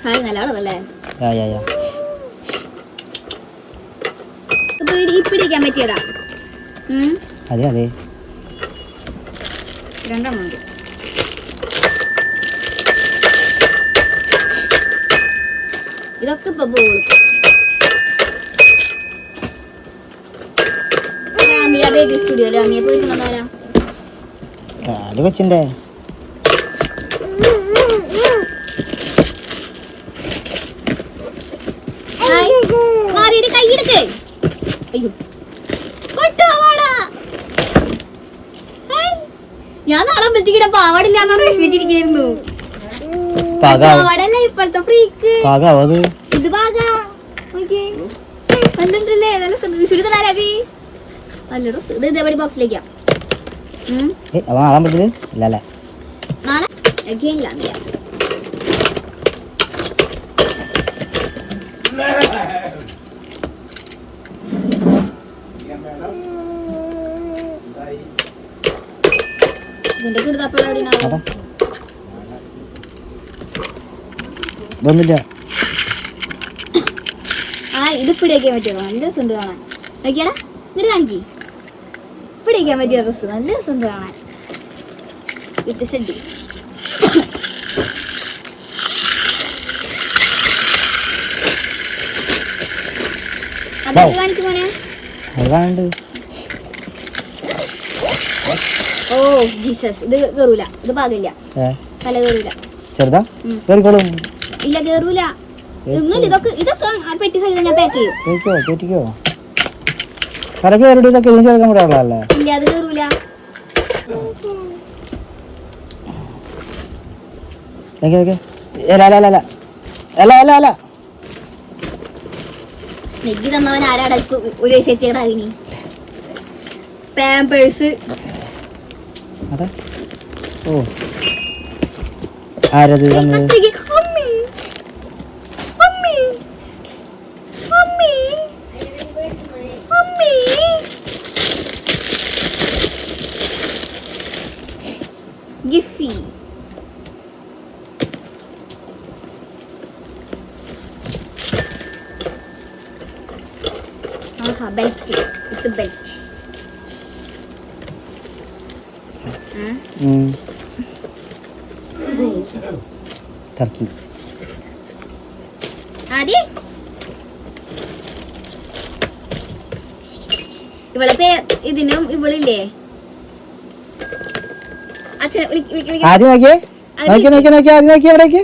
നല്ല അളവല്ലേ? പിടിക്കാൻ പറ്റിയതാ. അതെ അതെ, രണ്ടെണ്ണം. ഇതൊക്കെ ഇപ്പൊ ബോള്. ബേബി സ്റ്റുഡിയോയില് അമ്മിയെ പോയിട്ടുണ്ടാരാ? കാല് വെച്ചിണ്ടേ. കൈയെടുക്കേ. അയ്യോ, ഞാൻ നാളെ പറ്റിക്കിടെ പാവാടില്ലാന്ന് വിഷമിച്ചിരിക്കുന്നു. പാവാടല്ലേ ഇപ്പോഴത്തെ ഫ്രീക്ക്. ഇത് പാകാ നല്ലണ്ടല്ലേ, നല്ല ചുരിദാരാബി നല്ല ഡ്രസ്. ഇത് ഇതേപടി ബോക്സിലേക്കാ. നാളെ ഇല്ല. ഇത് പിടിക്കാൻ പറ്റിയ നല്ല രസമുണ്ട് കാണാൻ. നോക്കിയാടാ, ഇങ്ങോട്ട് കാണിക്കി. പിടിക്കാൻ പറ്റിയ ഡ്രസ് നല്ല രസമുണ്ട് കാണാൻ. വിത്ത് സെഡി കാണിച്ചു മോനെ. ഓ ജീസസ്, ഇത് കേറൂല, ഇത് പാകില്ല, തല കേറൂല. ചെറുതാ ഇല്ല, കേറൂല. ഇതൊക്കെ പെട്ടി സൈഡിൽ ഞാൻ പാക്ക് ചെയ്യും. ഇല്ല, അത് കേറൂല. സ്നെഗ്ഗി തന്നവൻ ആരാടാ? ഒരു വയസ്സെത്തിയതാവിനി. പാമ്പേഴ്സ്. ആരത് ഗിഫി. ആഹാ, ബെൽറ്റ്. ഇത് ബെൽറ്റ്. ടർക്കി. ആദി, ഇവളെ ഇതിനും ഇവളില്ലേ അച്ഛനെ ആദ്യം നോക്കിയേ, നോക്കിയേ, നോക്കിയേ, നോക്കിയേ, ആദ്യം നോക്കിയേ, എവിടേക്ക്